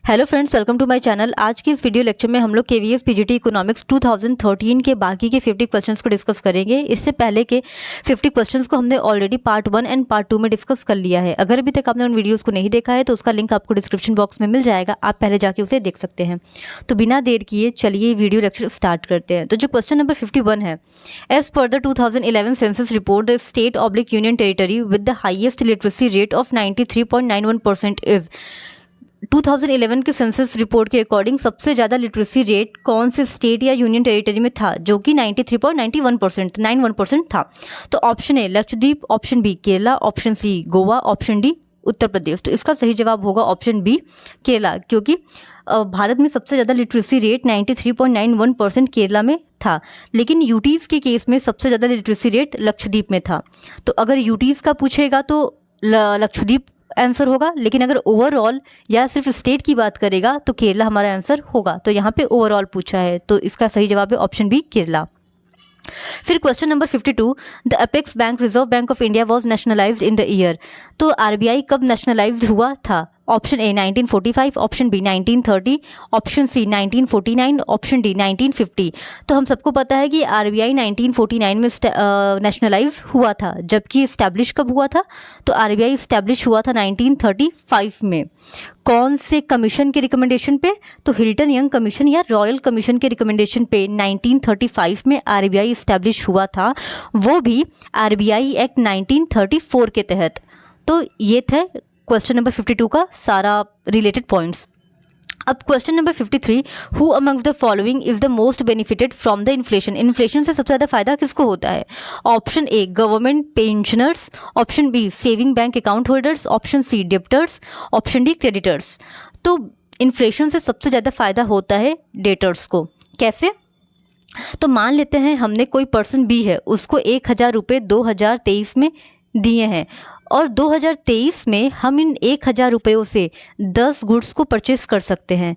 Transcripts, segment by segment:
Hello friends, welcome to my channel. आज की इस वीडियो लेक्चर में हम लोग केवीएस पीजीटी इकोनॉमिक्स 2013 के बाकी के 50 क्वेश्चंस को डिस्कस करेंगे। इससे पहले के 50 क्वेश्चंस को हमने ऑलरेडी पार्ट 1 एंड पार्ट 2 में डिस्कस कर लिया है। अगर अभी तक आपने उन वीडियोस को नहीं देखा है तो उसका लिंक आपको डिस्क्रिप्शन बॉक्स में मिल जाएगा, आप पहले जाके उसे देख सकते हैं। तो बिना देर किए चलिए वीडियो लेक्चर स्टार्ट करते हैं। तो जो क्वेश्चन नंबर 51 है, as per the 2011 census report the state oblique union territory with the highest literacy rate of 93.91% is. 2011 के सेंसस रिपोर्ट के अकॉर्डिंग सबसे ज़्यादा लिटरेसी रेट कौन से स्टेट या यूनियन टेरिटरी में था, जो कि 93.91% था। तो option A Lakshadweep, option B Kerala, option C Goa, option D Uttar Pradesh. तो इसका सही जवाब होगा ऑप्शन बी केरला, क्योंकि भारत में सबसे ज़्यादा लिटरेसी रेट 93.91% केरला में था। लेकिन यूटीज़ के केस में सबसे ज़्यादा लिटरेसी रेट लक्षद्वीप में था। तो अगर यूटीज़ का पूछेगा तो लक्षद्वीप आंसर होगा, लेकिन अगर ओवरऑल या सिर्फ स्टेट की बात करेगा तो केरला हमारा आंसर होगा। तो यहाँ पे ओवरऑल पूछा है, तो इसका सही जवाब है ऑप्शन बी केरला। फिर question number 52, the apex bank Reserve Bank of India was nationalised in the year. तो आरबीआई कब नेशनलाइज्ड हुआ था? Option A 1945, option B 1930, option C 1949, option D 1950। तो हम सबको पता है कि आरबीआई 1949 में नेशनलाइज हुआ था, जबकि इस्टेब्लिश कब हुआ था? तो आरबीआई इस्टेब्लिश हुआ था 1935 में। कौन से कमीशन के रिकमेंडेशन पे? तो हिल्टन यंग कमीशन या रॉयल कमीशन के रिकमेंडेशन पे 1935 में आरबीआई इस्टेब्लिश हुआ था, वो भी आरबीआई एक्ट 1934 के तहत। तो ये थे क्वेश्चन नंबर 52 का सारा रिलेटेड पॉइंट्स। अब question number 53, who amongst the following is the most benefited from the inflation. Inflation से सबसे ज़्यादा फायदा किसको होता है? Option A government pensioners, option B saving bank account holders, option C debtors, option D creditors. तो inflation से सबसे ज़्यादा फायदा होता है डेटर्स को। कैसे? तो मान लेते हैं हमने कोई पर्सन बी है, उसको 1000 रुपये 2023 में दिए हैं और 2023 में हम इन 1000 रुपयों से 10 गुड्स को परचेस कर सकते हैं।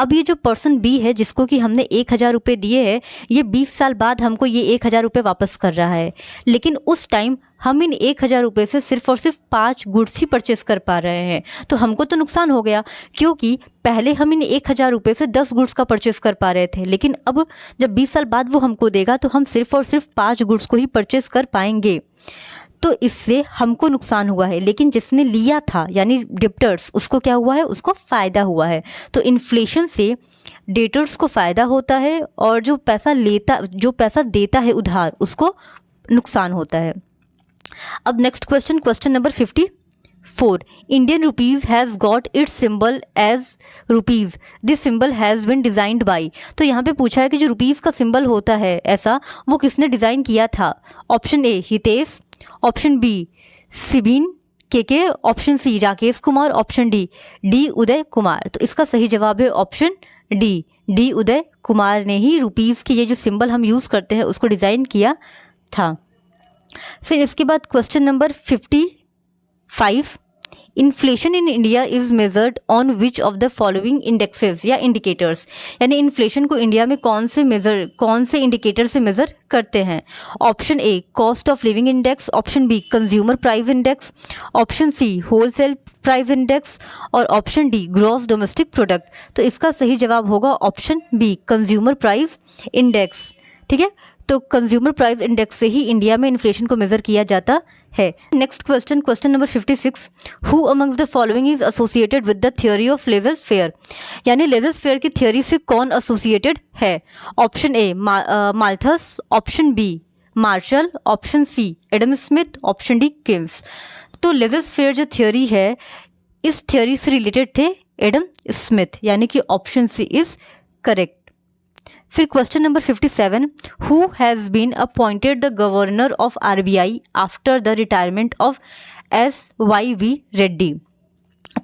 अब ये जो पर्सन बी है जिसको कि हमने 1000 रुपये दिए हैं, ये 20 साल बाद हमको ये 1000 रुपये वापस कर रहा है, लेकिन उस टाइम हम इन 1000 रुपये से सिर्फ और सिर्फ 5 गुड्स ही परचेस कर पा रहे हैं। तो हमको तो नुकसान हो गया, क्योंकि पहले हम इन 1000 रुपये से 10 गुड्स का परचेस कर पा रहे थे, लेकिन अब जब 20 साल बाद वो हमको देगा तो हम सिर्फ और सिर्फ 5 गुड्स को ही परचेस कर पाएंगे। तो इससे हमको नुकसान हुआ है, लेकिन जिसने लिया था यानी डेब्टर्स, उसको क्या हुआ है? उसको फ़ायदा हुआ है। तो इन्फ्लेशन से डेटर्स को फ़ायदा होता है और जो पैसा देता है उधार, उसको नुकसान होता है। अब next question, question number 54, Indian rupees has got its symbol as rupees, this symbol has been designed by. तो यहाँ पे पूछा है कि जो रुपीज़ का सिंबल होता है ऐसा, वो किसने डिज़ाइन किया था? Option A Hitesh, option B Sibin K, option C Rakesh Kumar, option D Uday Kumar. तो इसका सही जवाब है ऑप्शन डी उदय कुमार ने ही रुपीज़ के ये जो सिंबल हम यूज़ करते हैं उसको डिज़ाइन किया था। फिर इसके बाद question number 55, inflation in India is measured on which of the following indexes या इंडिकेटर्स। यानी इन्फ्लेशन को इंडिया में कौन से इंडिकेटर से मेजर करते हैं? Option A cost of living index, option B consumer price index, option C wholesale price index और option D gross domestic product. तो इसका सही जवाब होगा option B consumer price index. ठीक है, तो कंज्यूमर प्राइस इंडेक्स से ही इंडिया में इन्फ्लेशन को मेजर किया जाता है। Next question, question number 56, who amongst the following is associated with the theory of laissez faire. यानी लेजर्स फेयर की थ्योरी से कौन एसोसिएटेड है? Option A Malthus, option B Marshall, option C Adam Smith, option D Keynes. तो laissez faire जो theory है, इस थ्योरी से रिलेटेड थे एडम स्मिथ, यानी कि ऑप्शन सी इज करेक्ट। फिर question number 57, who has been appointed the governor of RBI after the retirement of SYV Reddy.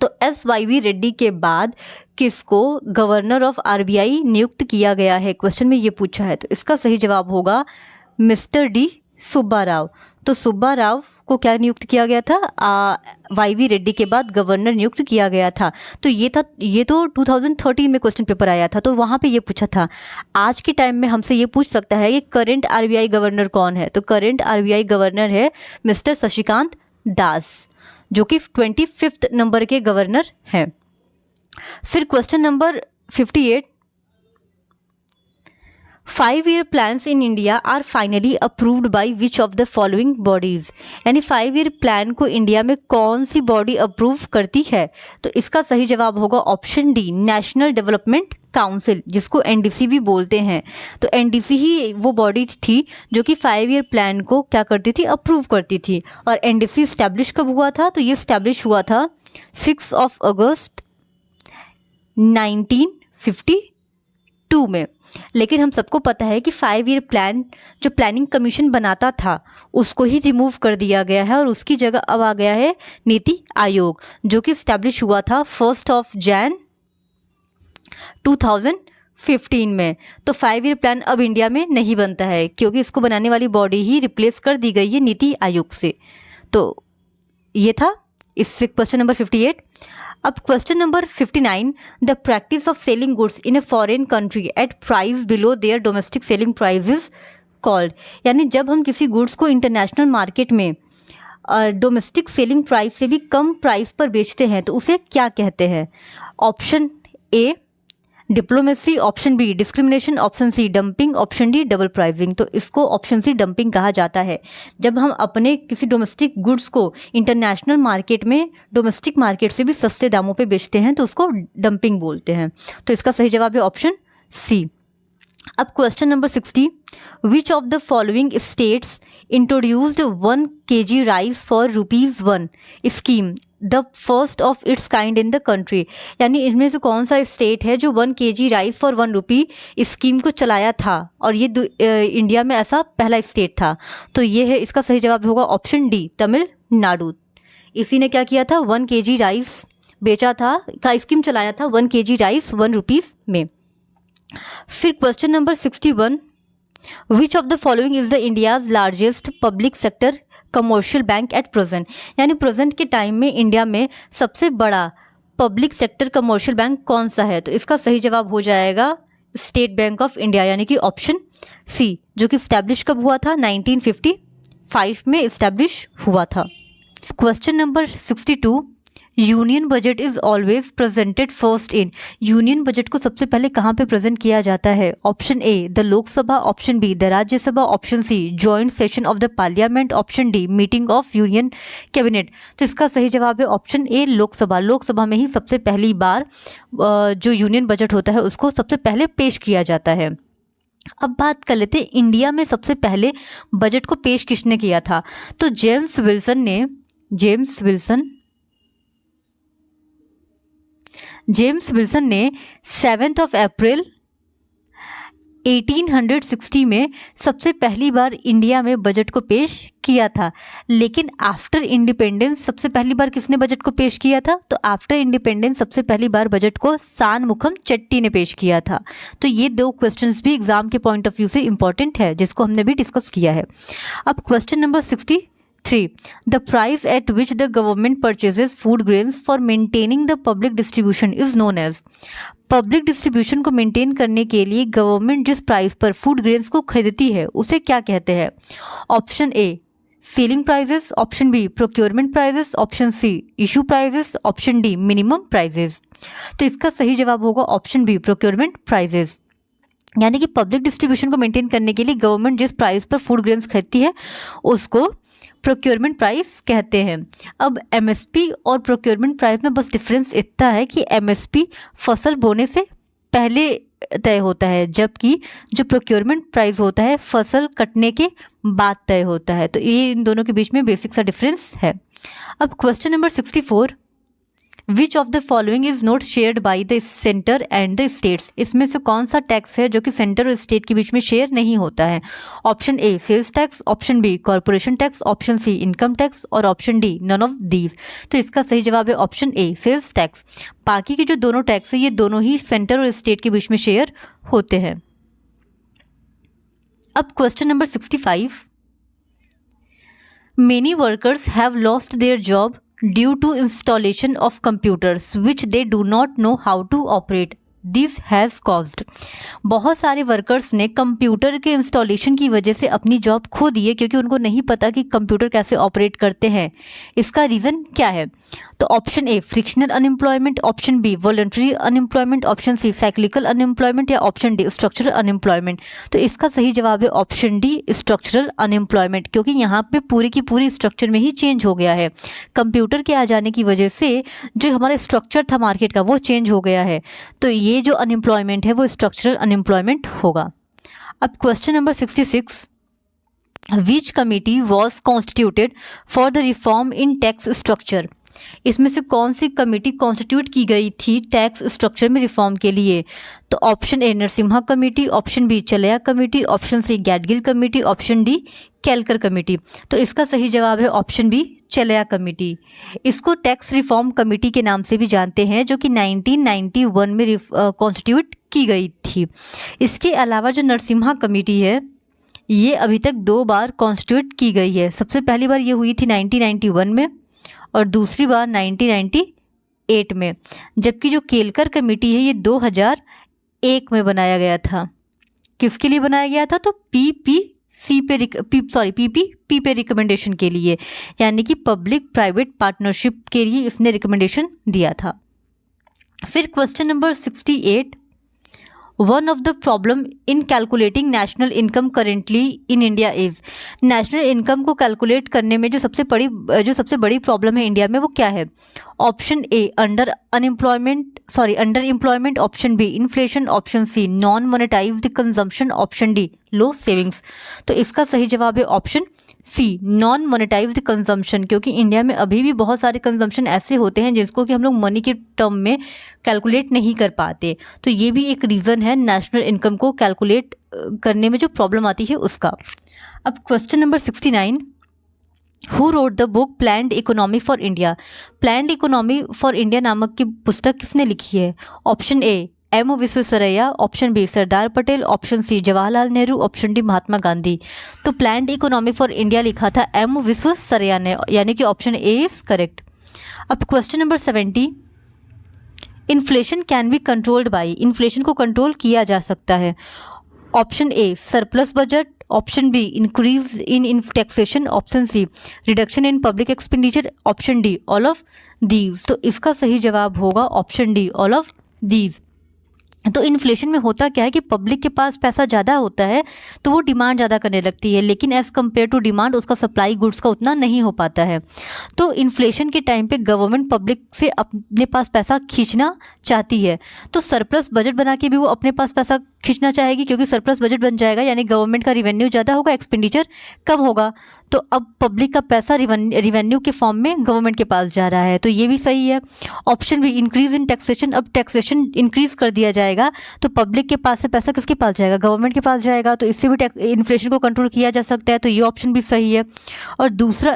तो SYV रेड्डी के बाद किसको गवर्नर ऑफ आरबीआई नियुक्त किया गया है? क्वेश्चन में ये पूछा है, तो इसका सही जवाब होगा मिस्टर डी सुब्बा राव। तो सुब्बा राव को क्या नियुक्त किया गया था? YV रेड्डी के बाद गवर्नर नियुक्त किया गया था। तो ये तो 2013 में क्वेश्चन पेपर आया था, तो वहाँ पे ये पूछा था। आज के टाइम में हमसे ये पूछ सकता है कि करंट आरबीआई गवर्नर कौन है? तो करंट आरबीआई गवर्नर है मिस्टर शशिकांत दास, जो कि 25th नंबर के गवर्नर हैं। फिर question number 58, 5-year plans in India are finally approved by which of the following bodies? यानी 5-year प्लान को इंडिया में कौन सी बॉडी अप्रूव करती है? तो इसका सही जवाब होगा option D, national development council, जिसको एनडीसी भी बोलते हैं। तो एनडीसी ही वो बॉडी थी जो कि 5-year प्लान को क्या करती थी, अप्रूव करती थी। और एनडीसी इस्टेब्लिश कब हुआ था? तो ये इस्टेब्लिश हुआ था 6 अगस्त 1952 में। लेकिन हम सबको पता है कि 5-year प्लान जो प्लानिंग कमीशन बनाता था उसको ही रिमूव कर दिया गया है और उसकी जगह अब आ गया है नीति आयोग, जो कि इस्टेब्लिश हुआ था 1 जनवरी 2015 में। तो 5-year प्लान अब इंडिया में नहीं बनता है क्योंकि इसको बनाने वाली बॉडी ही रिप्लेस कर दी गई है नीति आयोग से। तो ये था इससे क्वेश्चन नंबर 58। अब question number 59, the practice of selling goods in a foreign country at price below there domestic selling price is called. यानी जब हम किसी गुड्स को इंटरनेशनल मार्केट में डोमेस्टिक सेलिंग प्राइस से भी कम प्राइस पर बेचते हैं तो उसे क्या कहते हैं? Option A diplomacy, option B discrimination, option C dumping, option D double pricing. तो इसको ऑप्शन सी डंपिंग कहा जाता है। जब हम अपने किसी डोमेस्टिक गुड्स को इंटरनेशनल मार्केट में डोमेस्टिक मार्केट से भी सस्ते दामों पे बेचते हैं तो उसको डंपिंग बोलते हैं। तो इसका सही जवाब है ऑप्शन सी। अब question number 60, which of the following states introduced 1 kg rice for ₹1 scheme, the first of its kind in the country. यानी इनमें से कौन सा स्टेट है जो 1 kg राइस फॉर ₹1 स्कीम को चलाया था और ये इंडिया में ऐसा पहला स्टेट था? तो ये है, इसका सही जवाब होगा ऑप्शन डी, तमिलनाडु। इसी ने क्या किया था, 1 kg राइस बेचा था, का स्कीम चलाया था 1 kg राइस ₹1 में। फिर question number 61, which of the following is the India's largest public sector commercial bank at present. यानी प्रेजेंट के टाइम में इंडिया में सबसे बड़ा पब्लिक सेक्टर कमर्शियल बैंक कौन सा है? तो इसका सही जवाब हो जाएगा स्टेट बैंक ऑफ इंडिया, यानी कि ऑप्शन सी, जो कि इस्टेब्लिश कब हुआ था? 1955 में इस्टेब्लिश हुआ था। Question number 62, union budget is always presented first in. Union budget को सबसे पहले कहाँ पे प्रेजेंट किया जाता है? Option A the Lok Sabha, option B the Rajya Sabha, option C joint session of the parliament, option D meeting of union cabinet. तो इसका सही जवाब है ऑप्शन ए लोकसभा। लोकसभा में ही सबसे पहली बार जो यूनियन बजट होता है उसको सबसे पहले पेश किया जाता है। अब बात कर लेते हैं इंडिया में सबसे पहले बजट को पेश किसने किया था? तो जेम्स विल्सन ने 7 अप्रैल 1860 में सबसे पहली बार इंडिया में बजट को पेश किया था। लेकिन आफ्टर इंडिपेंडेंस सबसे पहली बार किसने बजट को पेश किया था? तो आफ्टर इंडिपेंडेंस सबसे पहली बार बजट को सानमुखम चट्टी ने पेश किया था। तो ये 2 क्वेश्चंस भी एग्जाम के पॉइंट ऑफ व्यू से इंपॉर्टेंट है, जिसको हमने भी डिस्कस किया है। अब question number 63, the price at which the government purchases food grains for maintaining the public distribution is known as। Public distribution को मेंटेन करने के लिए गवर्नमेंट जिस प्राइस पर फूड ग्रेन्स को खरीदती है उसे क्या कहते हैं? Option A selling prices, option B procurement prices, option C issue prices, option D minimum prices. तो इसका सही जवाब होगा ऑप्शन बी प्रोक्योरमेंट प्राइजेस। यानी कि पब्लिक डिस्ट्रीब्यूशन को मेंटेन करने के लिए गवर्नमेंट जिस प्राइस पर फूड ग्रेन्स खरीदती है उसको प्रोक्योरमेंट प्राइस कहते हैं। अब एमएसपी और प्रोक्योरमेंट प्राइस में बस डिफरेंस इतना है कि एमएसपी फसल बोने से पहले तय होता है, जबकि जो प्रोक्योरमेंट प्राइस होता है फसल कटने के बाद तय होता है। तो ये इन दोनों के बीच में बेसिक सा डिफरेंस है। अब question number 64, which of the following is not shared by the centre and the states. इसमें से कौन सा टैक्स है जो कि सेंटर और स्टेट के बीच में शेयर नहीं होता है? Option A sales tax, option B corporation tax, option C income tax और option D none of these. तो इसका सही जवाब है ऑप्शन ए सेल्स टैक्स। बाकी के जो दोनों टैक्स है ये दोनों ही सेंटर और स्टेट के बीच में शेयर होते हैं। अब question number 65, many workers have lost their job due to installation of computers which they do not know how to operate. This has caused. बहुत सारे वर्कर्स ने कंप्यूटर के इंस्टॉलेशन की वजह से अपनी जॉब खो दी है क्योंकि उनको नहीं पता कि कंप्यूटर कैसे ऑपरेट करते हैं। इसका रीज़न क्या है? तो option A frictional unemployment, option B voluntary unemployment, option C cyclical unemployment या ऑप्शन डी स्ट्रक्चरल अनएम्प्लॉयमेंट। तो इसका सही जवाब है ऑप्शन डी स्ट्रक्चरल अनएम्प्लॉयमेंट, क्योंकि यहाँ पे पूरी की पूरी स्ट्रक्चर में ही चेंज हो गया है। कंप्यूटर के आ जाने की वजह से जो हमारा स्ट्रक्चर था मार्केट का वो चेंज हो गया है। तो ये जो अनएम्प्लॉयमेंट है वो स्ट्रक्चरल अनएम्प्लॉयमेंट होगा। अब question number 66, which committee was constituted for the reform in tax structure? इसमें से कौन सी कमेटी कॉन्स्टिट्यूट की गई थी टैक्स स्ट्रक्चर में रिफॉर्म के लिए? तो option A Narasimha committee, option B Chelliah committee, option C Gadgil committee, option D Kelkar committee. तो इसका सही जवाब है ऑप्शन बी चलैया कमेटी। इसको टैक्स रिफॉर्म कमेटी के नाम से भी जानते हैं, जो कि 1991 में कॉन्स्टिट्यूट की गई थी। इसके अलावा जो नरसिम्हा कमेटी है ये अभी तक 2 बार कॉन्स्टिट्यूट की गई है। सबसे पहली बार ये हुई थी 1991 में और दूसरी बार 1998 में, जबकि जो केलकर कमेटी है ये 2001 में बनाया गया था। किसके लिए बनाया गया था? तो पीपीपी पे रिकमेंडेशन के लिए, यानी कि पब्लिक प्राइवेट पार्टनरशिप के लिए इसने रिकमेंडेशन दिया था। फिर question number 68, one of the problem in calculating national income currently in India is. National income को कैलकुलेट करने में जो सबसे बड़ी प्रॉब्लम है इंडिया में वो क्या है? Option A under employment, option B inflation, option C non monetised consumption, option D low savings. तो इसका सही जवाब है option C non monetised consumption, क्योंकि इंडिया में अभी भी बहुत सारे कंजम्पशन ऐसे होते हैं जिसको कि हम लोग मनी के टर्म में कैलकुलेट नहीं कर पाते। तो ये भी एक रीज़न है नेशनल इनकम को कैलकुलेट करने में जो प्रॉब्लम आती है उसका। अब question number 69, who wrote the book planned economy for India? Planned economy for India नामक की पुस्तक किसने लिखी है? Option A M Visvesvaraya, option B Sardar Patel, option C Jawaharlal Nehru, option D Mahatma Gandhi. तो प्लान्ड इकोनॉमी फॉर इंडिया लिखा था एम विश्वेश्वरैया ने, यानी कि ऑप्शन ए इज करेक्ट। अब question number 70, inflation can be controlled by. Inflation को कंट्रोल किया जा सकता है। Option A surplus budget, option B increase in taxation, option C reduction in public expenditure, option D all of these. तो इसका सही जवाब होगा option D all of these. तो इन्फ्लेशन में होता क्या है कि पब्लिक के पास पैसा ज़्यादा होता है तो वो डिमांड ज़्यादा करने लगती है, लेकिन एज़ कम्पेयर टू डिमांड उसका सप्लाई गुड्स का उतना नहीं हो पाता है। तो इन्फ्लेशन के टाइम पे गवर्नमेंट पब्लिक से अपने पास पैसा खींचना चाहती है, तो सरप्लस बजट बना के भी वो अपने पास पैसा खींचना चाहेगी, क्योंकि सरप्लस बजट बन जाएगा यानी गवर्नमेंट का रिवेन्यू ज़्यादा होगा, एक्सपेंडिचर कम होगा। तो अब पब्लिक का पैसा रिवेन्यू के फॉर्म में गवर्नमेंट के पास जा रहा है, तो ये भी सही है। Option B increase in taxation, अब टैक्सेशन इंक्रीज कर दिया जाएगा तो पब्लिक के पास से पैसा किसके पास जाएगा? गवर्नमेंट के पास जाएगा, तो इससे भी इन्फ्लेशन को कंट्रोल किया जा सकता है, तो ये ऑप्शन भी सही है। और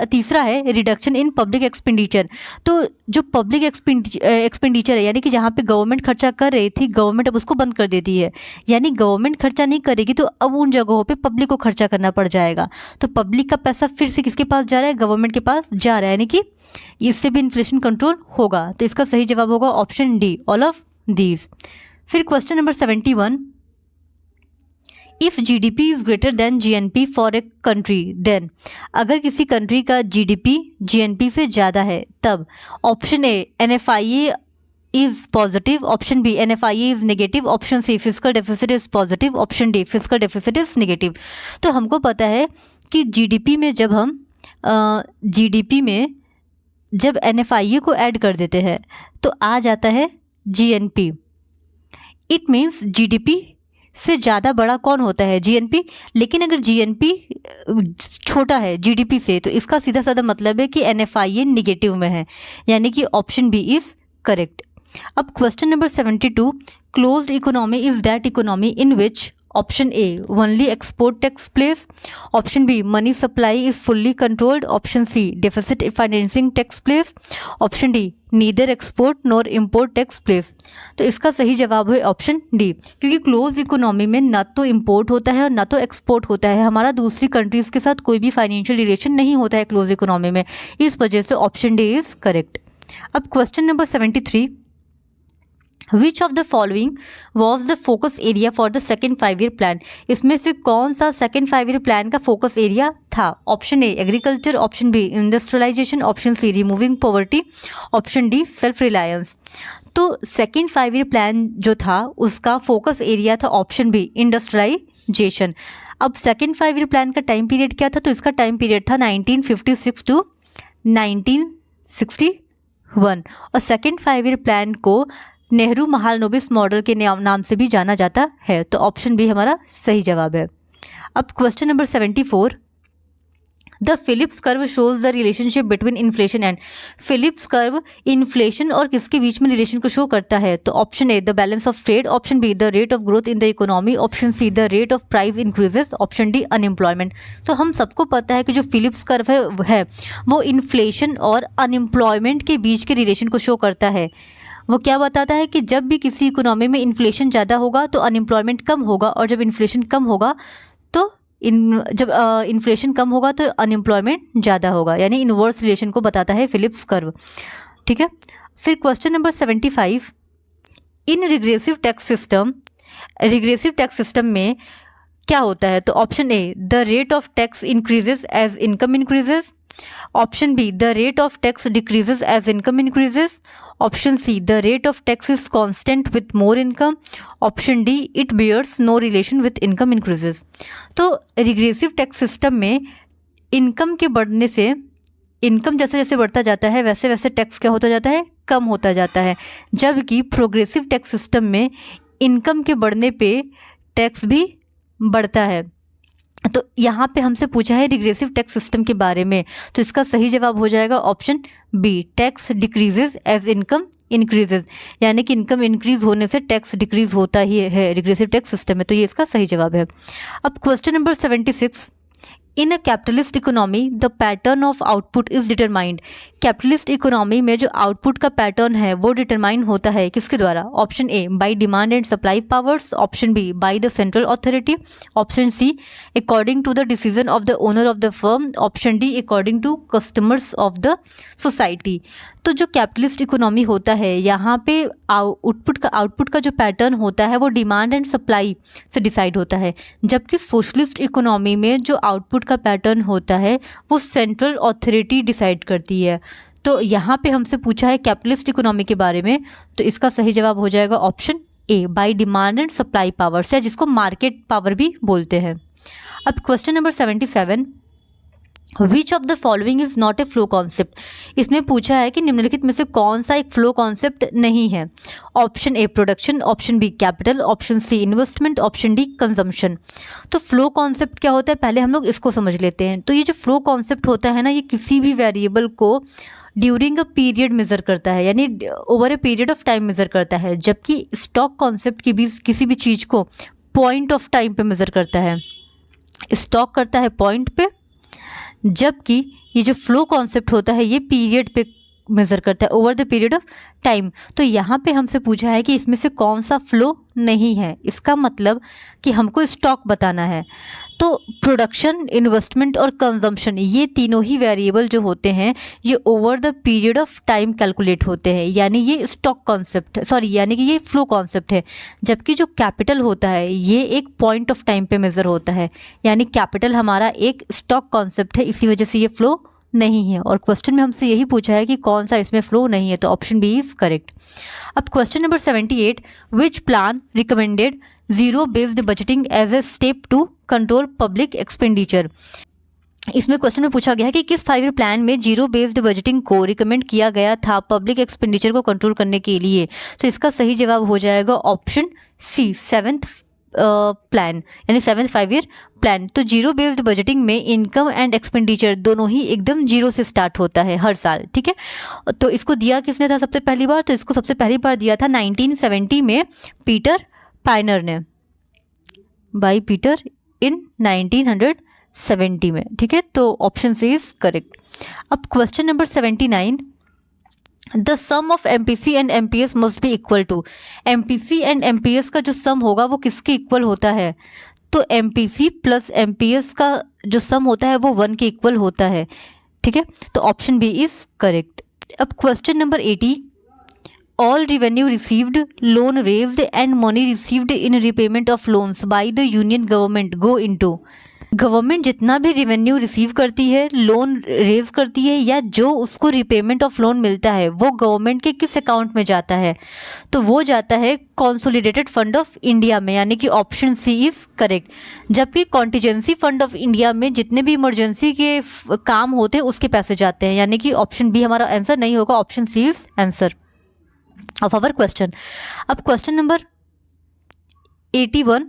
तीसरा है रिडक्शन इन पब्लिक एक्सपेंडिचर। तो जो पब्लिक एक्सपेंडिचर है यानी कि जहाँ पे गवर्नमेंट खर्चा कर रही थी, गवर्नमेंट अब उसको बंद कर देती है, यानी गवर्नमेंट खर्चा नहीं करेगी तो अब उन जगहों पे पब्लिक को खर्चा करना पड़ जाएगा। तो पब्लिक का पैसा फिर से किसके पास जा रहा है? गवर्नमेंट के पास जा रहा है, यानी कि इससे भी इन्फ्लेशन कंट्रोल होगा। तो इसका सही जवाब होगा option D all of these. फिर question number 71, if GDP is greater than GNP for a country then. अगर किसी कंट्री का जीडीपी जीएनपी से ज़्यादा है तब। Option A NFIA is positive, option B NFIA is negative, option C fiscal deficit is positive, option D fiscal deficit is negative. तो हमको पता है कि जीडीपी में जब एनएफआईए को ऐड कर देते हैं तो आ जाता है जीएनपी। इट मीन्स जीडीपी से ज़्यादा बड़ा कौन होता है? जीएनपी। लेकिन अगर जीएनपी छोटा है जीडीपी से तो इसका सीधा साधा मतलब है कि एनएफआईए निगेटिव में है, यानी कि ऑप्शन बी इज करेक्ट। अब question number 72, closed economy is that economy in which. Option A only export takes place, option B money supply is fully controlled, option C deficit financing takes place, option D neither export nor import takes place. तो इसका सही जवाब है option D, क्योंकि close economy में ना तो import होता है और ना तो एक्सपोर्ट होता है। हमारा दूसरी कंट्रीज़ के साथ कोई भी फाइनेंशियल रिलेशन नहीं होता है क्लोज इकोनॉमी में, इस वजह से ऑप्शन डी इज करेक्ट। अब question number 73, which of the following was the focus area for the second 5 year plan, इसमें से कौन सा सेकेंड 5 ईयर प्लान का फोकस एरिया था? Option A agriculture, option B industrialisation, option C removing poverty, option D self reliance. तो second 5 year plan जो था उसका फोकस एरिया था ऑप्शन बी इंडस्ट्रियलाइजेशन। अब सेकेंड 5 ईयर प्लान का टाइम पीरियड क्या था? तो इसका टाइम पीरियड था 1956 टू 1961 और सेकेंड 5 ईयर प्लान को नेहरू महालनोबिस मॉडल के नाम से भी जाना जाता है। तो ऑप्शन बी हमारा सही जवाब है। अब question number 74, the Phillips curve shows the relationship between inflation and, Phillips curve inflation और किसके बीच में रिलेशन को शो करता है? तो option A the balance of trade, option B the rate of growth in the economy, option C the rate of price increases, option D unemployment. तो हम सबको पता है कि जो फिलिप्स कर्व है वो इन्फ्लेशन और अनएम्प्लॉयमेंट के बीच के रिलेशन को शो करता है। वो क्या बताता है कि जब भी किसी इकोनॉमी में इन्फ्लेशन ज़्यादा होगा तो अनएम्प्लॉयमेंट कम होगा, और जब इन्फ्लेशन कम होगा तो जब इन्फ्लेशन कम होगा तो अनएम्प्लॉयमेंट ज़्यादा होगा, यानी इनवर्स रिलेशन को बताता है फिलिप्स कर्व। ठीक है, फिर question number 75, in regressive tax system में क्या होता है? तो option A the rate of tax increases as income increases, option B the rate of tax decreases as income increases, option C the rate of tax is constant with more income, option D it bears no relation with income increases. तो regressive tax system में income के बढ़ने से, income जैसे जैसे बढ़ता जाता है वैसे वैसे टैक्स क्या होता जाता है? कम होता जाता है, जबकि प्रोग्रेसिव टैक्स सिस्टम में इनकम के बढ़ने पे टैक्स भी बढ़ता है। तो यहाँ पे हमसे पूछा है रिग्रेसिव टैक्स सिस्टम के बारे में, तो इसका सही जवाब हो जाएगा option B tax decreases as income increases, यानी कि इनकम इंक्रीज होने से टैक्स डिक्रीज होता ही है रिग्रेसिव टैक्स सिस्टम में। तो ये इसका सही जवाब है। अब question number 76, in a capitalist economy the pattern of output is determined, capitalist economy में जो आउटपुट का पैटर्न है वो डिटरमाइन होता है किसके द्वारा? Option A by demand and supply powers, option B by the central authority, option C according to the decision of the owner of the firm, option D according to customers of the society. तो जो capitalist economy होता है यहाँ पे output का जो pattern होता है वो डिमांड एंड सप्लाई से डिसाइड होता है, जबकि सोशलिस्ट इकोनॉमी में जो आउटपुट का पैटर्न होता है वो सेंट्रल अथॉरिटी डिसाइड करती है। तो यहाँ पे हमसे पूछा है कैपिटलिस्ट इकोनॉमी के बारे में, तो इसका सही जवाब हो जाएगा option A by demand and supply power से, जिसको मार्केट पावर भी बोलते हैं। अब question number 77, which of the following is not a flow concept, इसमें पूछा है कि निम्नलिखित में से कौन सा एक फ्लो कॉन्सेप्ट नहीं है? Option A production, option B capital, option C investment, option D consumption. तो फ्लो कॉन्सेप्ट क्या होता है पहले हम लोग इसको समझ लेते हैं। तो ये जो फ्लो कॉन्सेप्ट होता है ना, ये किसी भी वेरिएबल को ड्यूरिंग अ पीरियड मेज़र करता है, यानी over a period of time measure करता है, जबकि स्टॉक कॉन्सेप्ट की भी किसी भी चीज़ को पॉइंट ऑफ टाइम पे मेज़र करता है। स्टॉक करता है पॉइंट पे, जबकि ये जो फ्लो कॉन्सेप्ट होता है ये पीरियड पे मेज़र करता है, over the period of time. तो यहाँ पे हमसे पूछा है कि इसमें से कौन सा फ्लो नहीं है, इसका मतलब कि हमको स्टॉक बताना है। तो प्रोडक्शन, इन्वेस्टमेंट और कंजम्पशन ये तीनों ही वेरिएबल जो होते हैं ये over the period of time calculate होते हैं, यानी ये स्टॉक कॉन्सेप्ट यानी कि ये फ्लो कॉन्सेप्ट है। जबकि जो कैपिटल होता है ये एक पॉइंट ऑफ टाइम पे मेज़र होता है, यानी कैपिटल हमारा एक स्टॉक कॉन्सेप्ट है, इसी वजह से ये फ्लो नहीं है। और क्वेश्चन में हमसे यही पूछा है कि कौन सा इसमें फ्लो नहीं है, तो ऑप्शन बी इज करेक्ट। अब question number 78, which plan recommended zero based budgeting as a step to control public expenditure. इसमें क्वेश्चन में पूछा गया है कि किस 5 ईयर प्लान में जीरो बेस्ड बजटिंग को रिकमेंड किया गया था पब्लिक एक्सपेंडिचर को कंट्रोल करने के लिए। तो इसका सही जवाब हो जाएगा ऑप्शन सी 7th प्लान, यानी 7th 5 ईयर प्लान। तो जीरो बेस्ड बजटिंग में इनकम एंड एक्सपेंडिचर दोनों ही एकदम जीरो से स्टार्ट होता है हर साल, ठीक है। तो इसको दिया किसने था सबसे पहली बार? तो इसको सबसे पहली बार दिया था 1970 में पीटर पाइनर ने, बाय पीटर इन 1970 में, ठीक है। तो ऑप्शन सी इज करेक्ट। अब question number 79, the sum of MPC and MPS must be equal to. MPC and MPS का जो सम होगा वो किसके इक्वल होता है? तो एमपीसी प्लस एमपीएस का जो सम होता है वो 1 के इक्वल होता है, ठीक है। तो ऑप्शन बी इज करेक्ट। अब question number 80, all revenue received, loan raised and money received in repayment of loans by the union government go into। Government जितना भी रेवेन्यू रिसीव करती है, लोन रेज करती है या जो उसको रिपेमेंट ऑफ लोन मिलता है वो गवर्नमेंट के किस अकाउंट में जाता है? तो वो जाता है कंसोलिडेटेड फंड ऑफ इंडिया में, यानी कि ऑप्शन सी इज करेक्ट। जबकि कॉन्टीजेंसी फंड ऑफ इंडिया में जितने भी इमरजेंसी के काम होते हैं उसके पैसे जाते हैं, यानी कि ऑप्शन बी हमारा आंसर नहीं होगा, option C is answer of our question। अब question number 81,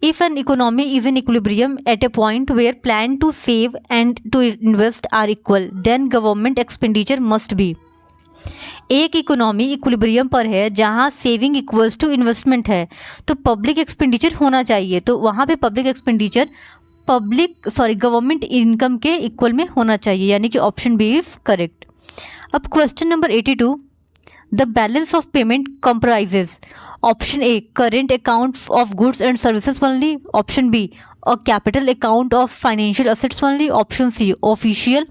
if an economy is in equilibrium at a point where plan to save and to invest are equal, then government expenditure must be। एक economy equilibrium पर है जहां saving equals to investment है, तो public expenditure होना चाहिए, तो वहां पे पब्लिक एक्सपेंडिचर गवर्नमेंट इनकम के इक्वल में होना चाहिए, यानी कि ऑप्शन बी इज करेक्ट। अब question number 82, The balance of payment comprises option A current account of goods and services only, option B a capital account of financial assets only, option C official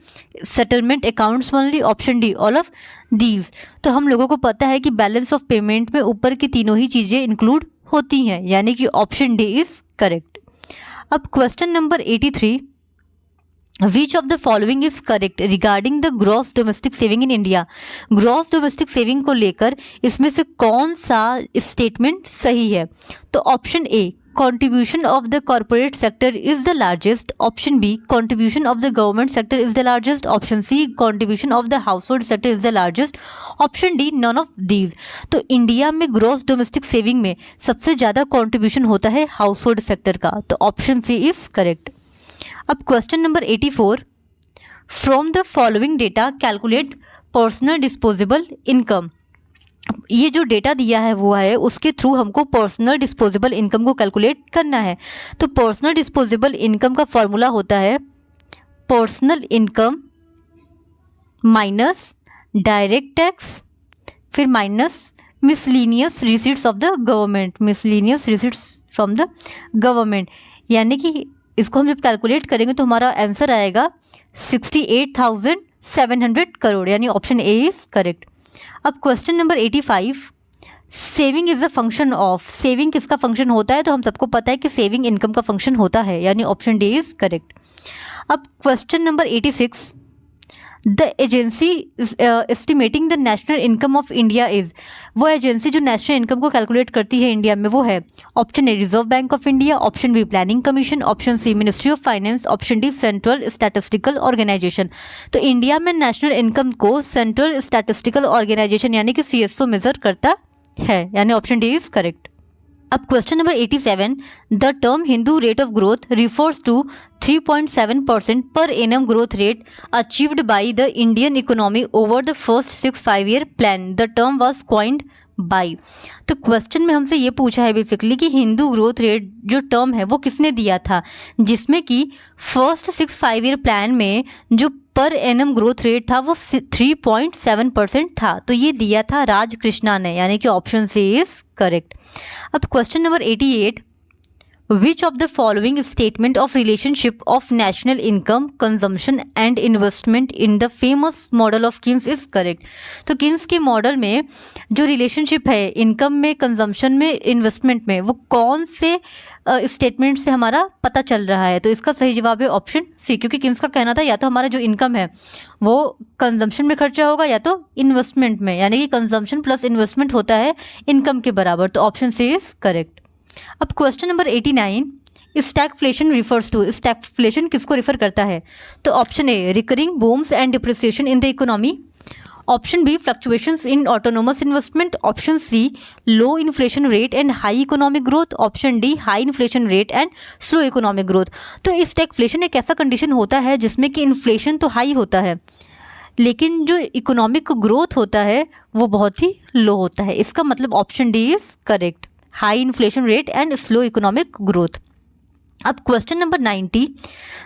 settlement accounts only, option D all of these। तो हम लोगों को पता है कि balance of payment में ऊपर की तीनों ही चीज़ें इंक्लूड होती हैं, यानी कि ऑप्शन डी इज करेक्ट। अब question number 83, Which of the following is correct regarding the gross domestic saving in India? Gross domestic saving को लेकर इसमें से कौन सा स्टेटमेंट सही है? तो option A contribution of the corporate sector is the largest, option B contribution of the government sector is the largest, option C contribution of the household sector is the largest, option D none of these। तो India में gross domestic saving में सबसे ज़्यादा contribution होता है household sector का, तो option C is correct. अब question number 84, from the following data calculate personal disposable income. ये जो डेटा दिया है वो है उसके थ्रू हमको पर्सनल डिस्पोजेबल इनकम को कैलकुलेट करना है। तो पर्सनल डिस्पोजेबल इनकम का फॉर्मूला होता है personal income minus direct tax, फिर minus miscellaneous receipts of the government, miscellaneous receipts from the government, यानी कि इसको हम जब कैलकुलेट करेंगे तो हमारा आंसर आएगा 68,700 करोड़, यानी ऑप्शन ए इज करेक्ट। अब question number 85, saving is a function of, saving किसका फंक्शन होता है? तो हम सबको पता है कि सेविंग इनकम का फंक्शन होता है, यानी ऑप्शन डी इज करेक्ट। अब question number 86, the agency estimating the national income of India is, वो एजेंसी जो नेशनल इनकम को कैलकुलेट करती है इंडिया में वो है option A Reserve Bank of India, option B Planning Commission, option C Ministry of Finance, option D Central Statistical Organisation. तो India में नेशनल इनकम को सेंट्रल स्टैटिस्टिकल ऑर्गेनाइजेशन यानी कि CSO मेजर करता है, यानी ऑप्शन डी इज करेक्ट। अब question number 87, the term Hindu rate of growth refers to 3.7% per annum growth rate achieved by the Indian economy over the first 6-5 year plan, the term was coined by. तो question में हमसे ये पूछा है basically कि Hindu growth rate जो term है वो किसने दिया था, जिसमें कि फर्स्ट 6-5 ईयर प्लान में जो पर एनम ग्रोथ रेट था वो 3.7% था, तो ये दिया था राज कृष्णा ने, यानी कि ऑप्शन सी इज करेक्ट। अब question number 88, Which of the following statement of relationship of national income, consumption and investment in the famous model of Keynes is correct? तो किन्स के मॉडल में जो रिलेशनशिप है इनकम में, consumption में, investment में, वो कौन से स्टेटमेंट से हमारा पता चल रहा है? तो इसका सही जवाब है ऑप्शन सी, क्योंकि किन्स का कहना था या तो हमारा जो इनकम है वो कंजम्पशन में खर्चा होगा या तो इन्वेस्टमेंट में, यानी कि कंजम्पशन प्लस इन्वेस्टमेंट होता है इनकम के बराबर, तो ऑप्शन सी इज करेक्ट। अब question number 89, stagflation refers to, stagflation किसको रिफर करता है? तो option A recurring booms and depreciation in the economy, option B fluctuations in autonomous investment, option C low inflation rate and high economic growth, option D high inflation rate and slow economic growth. तो stagflation एक ऐसा condition होता है जिसमें कि inflation तो high होता है लेकिन जो इकोनॉमिक ग्रोथ होता है वो बहुत ही लो होता है, इसका मतलब option D is correct, high inflation rate and slow economic growth. अब question number 90,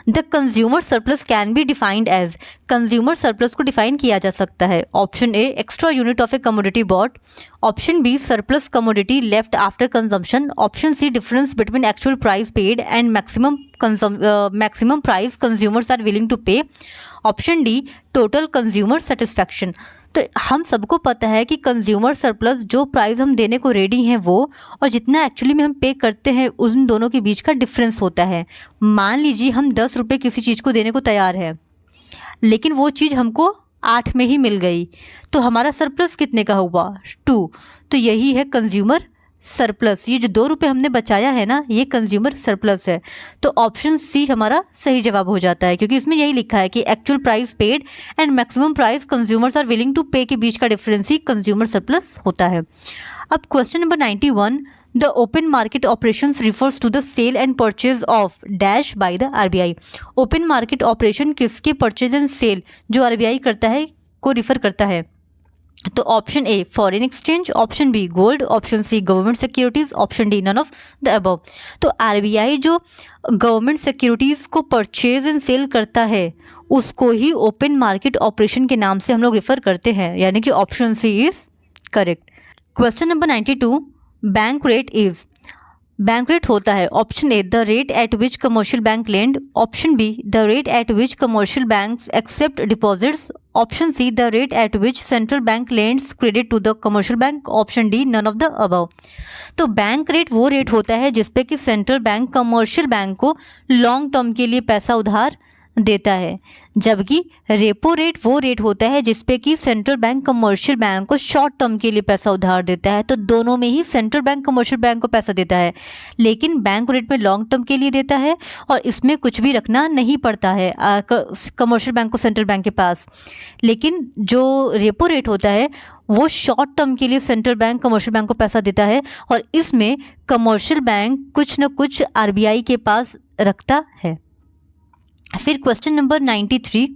the consumer surplus can be defined as, consumer surplus को डिफाइन किया जा सकता है option A extra unit of a commodity bought, option B surplus commodity left after consumption, option C difference between actual price paid and maximum price consumers are willing to pay, option D total consumer satisfaction. तो हम सबको पता है कि consumer surplus जो price हम देने को रेडी हैं वो और जितना एक्चुअली में हम पे करते हैं उन दोनों के बीच का डिफरेंस होता है। मान लीजिए हम 10 रुपये किसी चीज़ को देने को तैयार है, लेकिन वो चीज़ हमको 8 में ही मिल गई, तो हमारा सरप्लस कितने का हुआ? 2। तो यही है कंज्यूमर सरप्लस। ये जो 2 रुपये हमने बचाया है ना, ये कंज्यूमर सरप्लस है। तो ऑप्शन सी हमारा सही जवाब हो जाता है, क्योंकि इसमें यही लिखा है कि actual price paid and maximum price consumers are willing to pay के बीच का डिफरेंस ही कंज्यूमर सरप्लस होता है। अब question number 91, the open market operations refers to the sale and purchase of dash by the RBI. Open market operation किसके purchase and sale जो RBI करता है को रिफर करता है? तो option A foreign exchange, option B gold, option C government securities, option D none of the above. तो RBI जो गवर्नमेंट सिक्योरिटीज़ को परचेज एंड सेल करता है उसको ही ओपन मार्केट ऑपरेशन के नाम से हम लोग रिफर करते हैं, यानी कि option C is correct. Question number 92, bank rate is. Bank rate होता है option A the rate at which commercial bank lend, option B the rate at which commercial banks accept deposits, option C the rate at which central bank lends credit to the commercial bank, option D none of the above. तो bank rate वो rate होता है जिसपे कि central bank commercial bank को long term के लिए पैसा उधार देता है, जबकि रेपो रेट वो रेट होता है जिसपे कि सेंट्रल बैंक कमर्शियल बैंक को शॉर्ट टर्म के लिए पैसा उधार देता है। तो दोनों में ही सेंट्रल बैंक कमर्शियल बैंक को पैसा देता है, लेकिन बैंक रेट में लॉन्ग टर्म के लिए देता है और इसमें कुछ भी रखना नहीं पड़ता है कमर्शियल बैंक को सेंट्रल बैंक के पास। लेकिन जो रेपो रेट होता है वो शॉर्ट टर्म के लिए सेंट्रल बैंक कमर्शियल बैंक को पैसा देता है और इसमें कमर्शियल बैंक कुछ न कुछ आरबीआई के पास रखता है। फिर question number 93,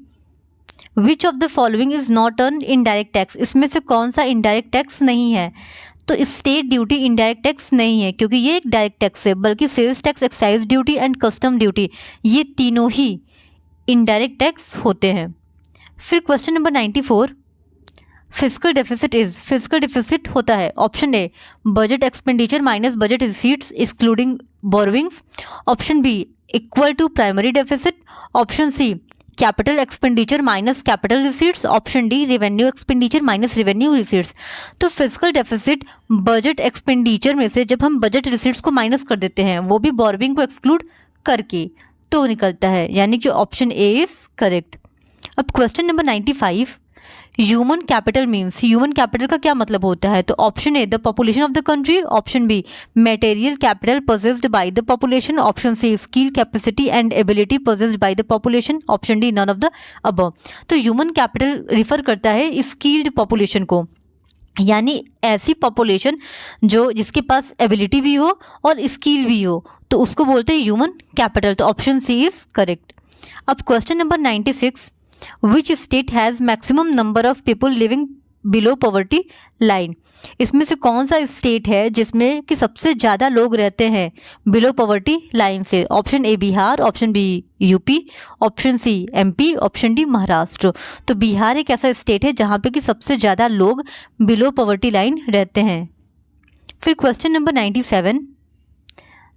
which of the following is not an indirect tax. इसमें से कौन सा इनडायरेक्ट टैक्स नहीं है? तो स्टेट ड्यूटी इनडायरेक्ट टैक्स नहीं है, क्योंकि ये एक डायरेक्ट टैक्स है, बल्कि sales tax, excise duty and custom duty ये तीनों ही इनडायरेक्ट टैक्स होते हैं। फिर question number 94, physical deficit is. Physical deficit होता है option A budget expenditure minus budget receipts excluding borrowings, option B equal to primary deficit, option C capital expenditure minus capital receipts, option D revenue expenditure minus revenue receipts. तो physical deficit budget expenditure में से जब हम budget receipts को minus कर देते हैं, वो भी बोरोविंग को एक्सक्लूड करके, तो निकलता है, यानी कि ऑप्शन ए इज करेक्ट। अब question number 95, human capital means. Human capital का क्या मतलब होता है? तो option A the population of the country, option B material capital possessed by the population, option C skill capacity and ability possessed by the population, option D none of the above. तो human capital refer करता है skilled population को, यानी ऐसी population जो जिसके पास ability भी हो और स्किल भी हो, तो उसको बोलते हैं ह्यूमन कैपिटल। तो ऑप्शन सी इज करेक्ट। अब question number 96, which state has maximum number of people living below poverty line. इसमें से कौन सा स्टेट है जिसमें कि सबसे ज़्यादा लोग रहते हैं बिलो पॉवर्टी लाइन से? Option A Bihar, option B UP, option C MP, option D Maharashtra. तो बिहार एक ऐसा स्टेट है जहाँ पे कि सबसे ज़्यादा लोग बिलो पॉवर्टी लाइन रहते हैं। फिर question number 97,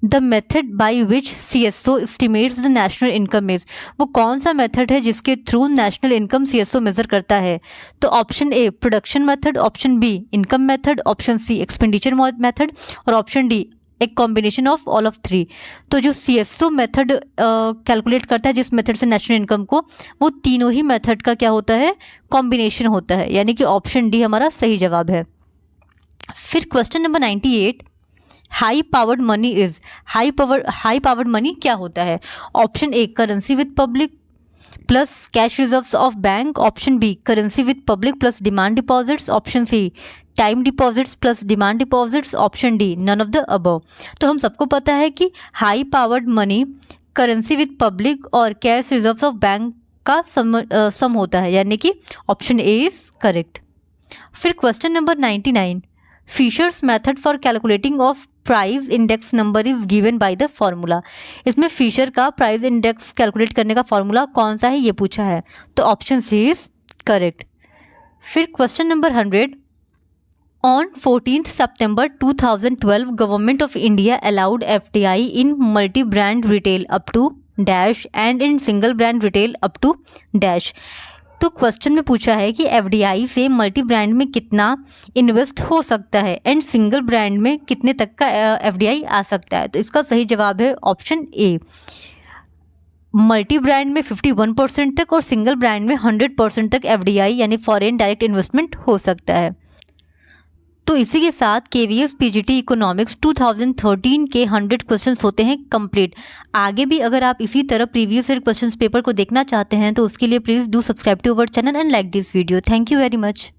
the method by which CSO estimates the national income is. वो कौन सा मेथड है जिसके through national income CSO measure करता है? तो option A production method, option B income method, option C expenditure method और ऑप्शन डी एक कॉम्बिनेशन ऑफ ऑल ऑफ 3। तो जो CSO मेथड कैलकुलेट करता है जिस मेथड से नेशनल इनकम को, वो तीनों ही मेथड का क्या होता है? कॉम्बिनेशन होता है, यानी कि ऑप्शन डी हमारा सही जवाब है। फिर question number 98, high powered money is. High powered money क्या होता है? Option A currency with public plus cash reserves of bank, option B currency with public plus demand deposits, option C time deposits plus demand deposits, option D none of the above. तो हम सबको पता है कि high powered money currency with public और cash reserves of bank का sum होता है, यानी कि ऑप्शन ए इज करेक्ट। फिर question number 99, Fisher's method for calculating of price index number is given by the formula. इसमें फिशर का price index calculate करने का फॉर्मूला कौन सा है ये पूछा है, तो ऑप्शन सी इज करेक्ट। फिर question number 100, on 14th September 2012 government of India allowed FDI in multi brand retail up to dash and in single brand retail up to dash. तो क्वेश्चन में पूछा है कि एफडीआई से multi brand में कितना invest हो सकता है एंड सिंगल ब्रांड में कितने तक का एफडीआई आ सकता है। तो इसका सही जवाब है ऑप्शन ए, मल्टी ब्रांड में 51% तक और सिंगल ब्रांड में 100% तक एफडीआई यानी फॉरेन डायरेक्ट इन्वेस्टमेंट हो सकता है। तो इसी के साथ केवीएस पीजीटी इकोनॉमिक्स 2013 के 100 क्वेश्चंस होते हैं कंप्लीट। आगे भी अगर आप इसी तरह प्रीवियस ईयर क्वेश्चंस पेपर को देखना चाहते हैं तो उसके लिए please do subscribe to our channel and like this video. Thank you very much.